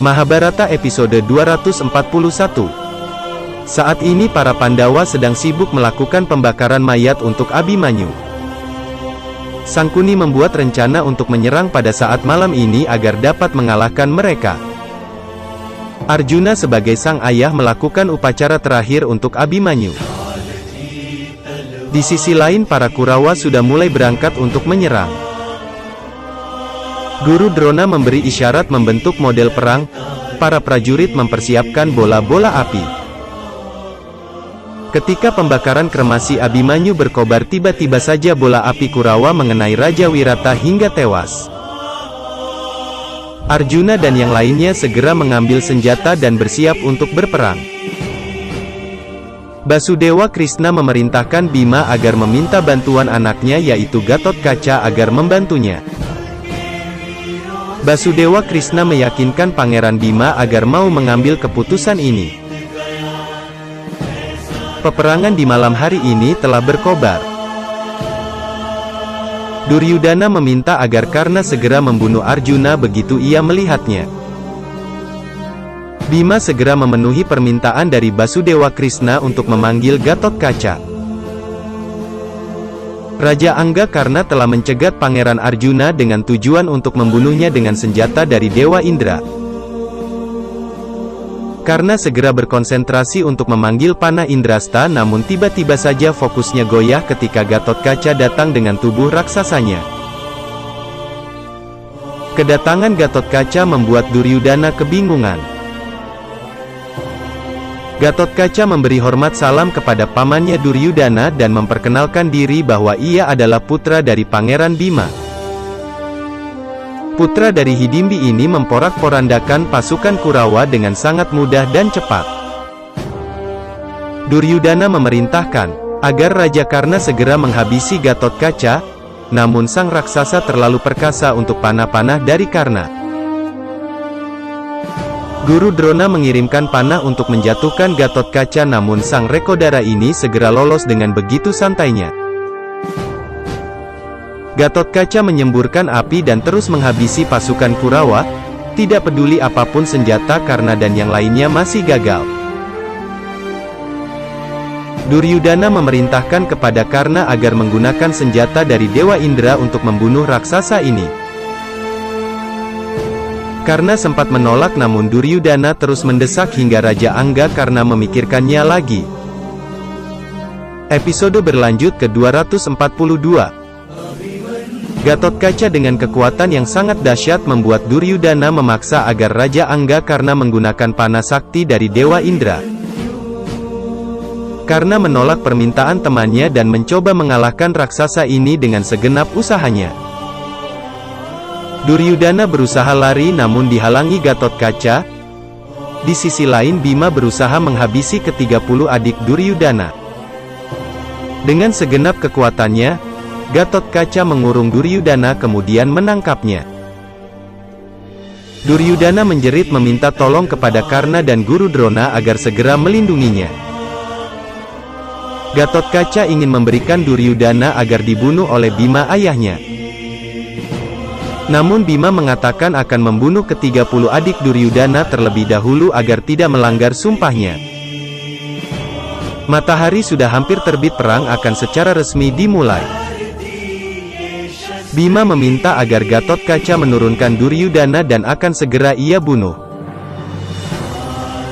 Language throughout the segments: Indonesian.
Mahabharata episode 241. Saat ini para Pandawa sedang sibuk melakukan pembakaran mayat untuk Abhimanyu. Sangkuni membuat rencana untuk menyerang pada saat malam ini agar dapat mengalahkan mereka. Arjuna sebagai sang ayah melakukan upacara terakhir untuk Abhimanyu. Di sisi lain para Kurawa sudah mulai berangkat untuk menyerang. Guru Drona memberi isyarat membentuk model perang, para prajurit mempersiapkan bola-bola api. Ketika pembakaran kremasi Abhimanyu berkobar, tiba-tiba saja bola api Kurawa mengenai Raja Wirata hingga tewas. Arjuna dan yang lainnya segera mengambil senjata dan bersiap untuk berperang. Basudewa Krishna memerintahkan Bima agar meminta bantuan anaknya yaitu Gatotkaca agar membantunya. Basudewa Krishna meyakinkan Pangeran Bima agar mau mengambil keputusan ini. Peperangan di malam hari ini telah berkobar. Duryudana meminta agar Karna segera membunuh Arjuna begitu ia melihatnya. Bima segera memenuhi permintaan dari Basudewa Krishna untuk memanggil Gatotkaca. Raja Angga Karna telah mencegat Pangeran Arjuna dengan tujuan untuk membunuhnya dengan senjata dari Dewa Indra. Karna segera berkonsentrasi untuk memanggil panah Indrasta, namun tiba-tiba saja fokusnya goyah ketika Gatotkaca datang dengan tubuh raksasanya. Kedatangan Gatotkaca membuat Duryudana kebingungan. Gatotkaca memberi hormat salam kepada pamannya Duryudana dan memperkenalkan diri bahwa ia adalah putra dari Pangeran Bima. Putra dari Hidimbi ini memporak-porandakan pasukan Kurawa dengan sangat mudah dan cepat. Duryudana memerintahkan agar Raja Karna segera menghabisi Gatotkaca, namun sang raksasa terlalu perkasa untuk panah-panah dari Karna. Guru Drona mengirimkan panah untuk menjatuhkan Gatotkaca, namun sang Rekodara ini segera lolos dengan begitu santainya. Gatotkaca menyemburkan api dan terus menghabisi pasukan Kurawa, tidak peduli apapun senjata Karna dan yang lainnya masih gagal. Duryudana memerintahkan kepada Karna agar menggunakan senjata dari Dewa Indra untuk membunuh raksasa ini. Karna sempat menolak, namun Duryudana terus mendesak hingga Raja Angga Karna memikirkannya lagi. Episode berlanjut ke 242. Gatotkaca dengan kekuatan yang sangat dahsyat membuat Duryudana memaksa agar Raja Angga Karna menggunakan panah sakti dari Dewa Indra. Karna menolak permintaan temannya dan mencoba mengalahkan raksasa ini dengan segenap usahanya. Duryudana berusaha lari namun dihalangi Gatotkaca. Di sisi lain Bima berusaha menghabisi ke-30 adik Duryudana. Dengan segenap kekuatannya, Gatotkaca mengurung Duryudana kemudian menangkapnya. Duryudana menjerit meminta tolong kepada Karna dan Guru Drona agar segera melindunginya. Gatotkaca ingin memberikan Duryudana agar dibunuh oleh Bima ayahnya. Namun Bima mengatakan akan membunuh ke-30 adik Duryudana terlebih dahulu agar tidak melanggar sumpahnya. Matahari sudah hampir terbit, perang akan secara resmi dimulai. Bima meminta agar Gatotkaca menurunkan Duryudana dan akan segera ia bunuh.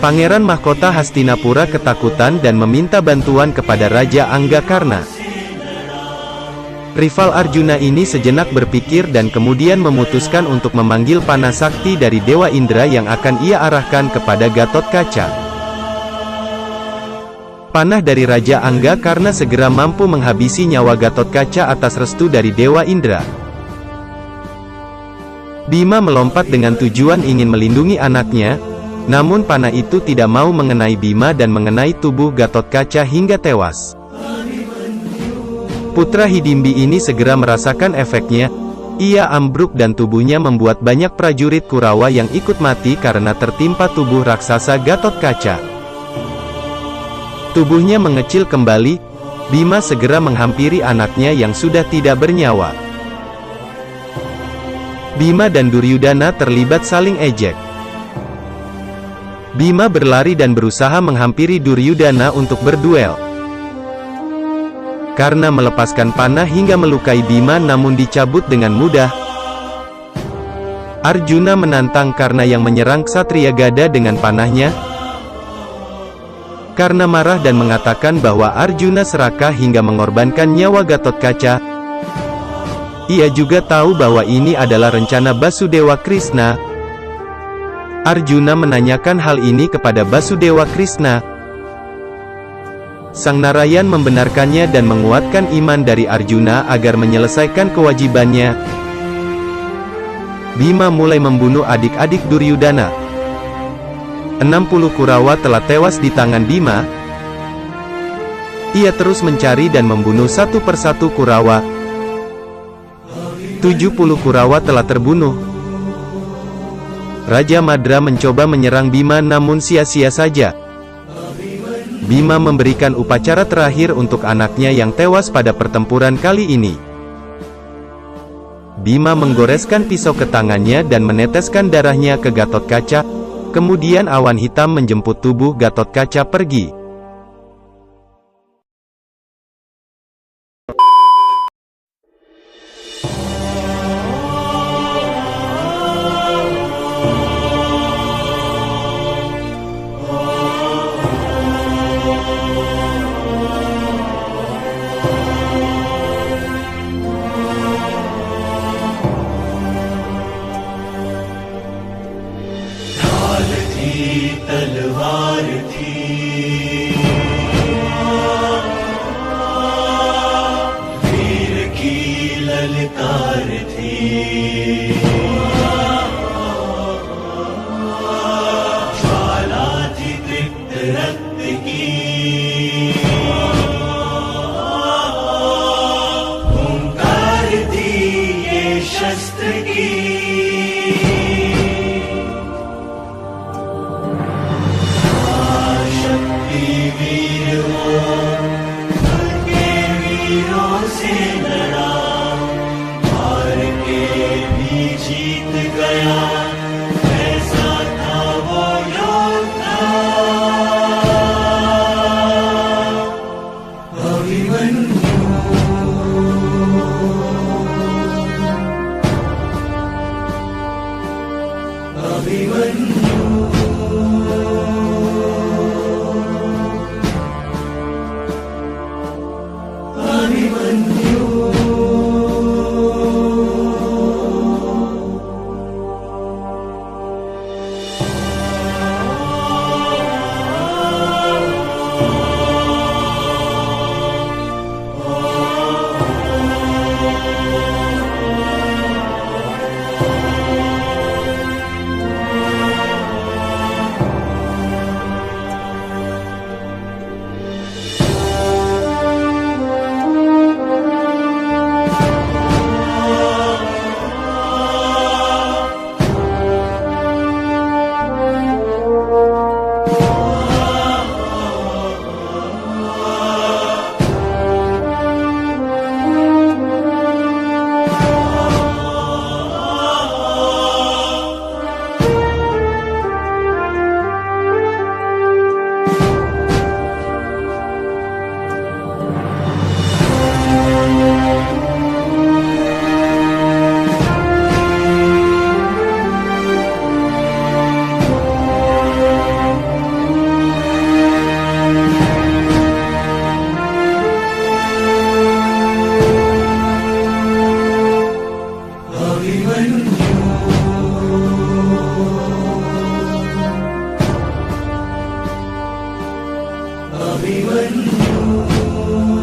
Pangeran Mahkota Hastinapura ketakutan dan meminta bantuan kepada Raja Angga Karna. Rival Arjuna ini sejenak berpikir dan kemudian memutuskan untuk memanggil panah sakti dari Dewa Indra yang akan ia arahkan kepada Gatotkaca. Panah dari Raja Angga Karna segera mampu menghabisi nyawa Gatotkaca atas restu dari Dewa Indra. Bima melompat dengan tujuan ingin melindungi anaknya, namun panah itu tidak mau mengenai Bima dan mengenai tubuh Gatotkaca hingga tewas. Putra Hidimbi ini segera merasakan efeknya, ia ambruk dan tubuhnya membuat banyak prajurit Kurawa yang ikut mati karena tertimpa tubuh raksasa Gatotkaca. Tubuhnya mengecil kembali, Bima segera menghampiri anaknya yang sudah tidak bernyawa. Bima dan Duryudana terlibat saling ejek. Bima berlari dan berusaha menghampiri Duryudana untuk berduel. Karna melepaskan panah hingga melukai Bima namun dicabut dengan mudah. Arjuna menantang Karna yang menyerang Ksatria Gada dengan panahnya. Karna marah dan mengatakan bahwa Arjuna serakah hingga mengorbankan nyawa Gatotkaca. Ia juga tahu bahwa ini adalah rencana Basudewa Krishna. Arjuna menanyakan hal ini kepada Basudewa Krishna. Sang Narayan membenarkannya dan menguatkan iman dari Arjuna agar menyelesaikan kewajibannya. Bima mulai membunuh adik-adik Duryudana. 60 Kurawa telah tewas di tangan Bima. Ia terus mencari dan membunuh satu persatu Kurawa. 70 Kurawa telah terbunuh. Raja Madra mencoba menyerang Bima namun sia-sia saja. Bima memberikan upacara terakhir untuk anaknya yang tewas pada pertempuran kali ini. Bima menggoreskan pisau ke tangannya dan meneteskan darahnya ke Gatotkaca. Kemudian awan hitam menjemput tubuh Gatotkaca pergi. तलवार थी वीर की ललकार थी ज्वाला थी तृप्त रक्त की हुंकार थी ये शस्त्र की जीत गया ऐसा था वो योद्धा अभिमन्यु अभिमन्यु अभिमन्यु अभिमन्यु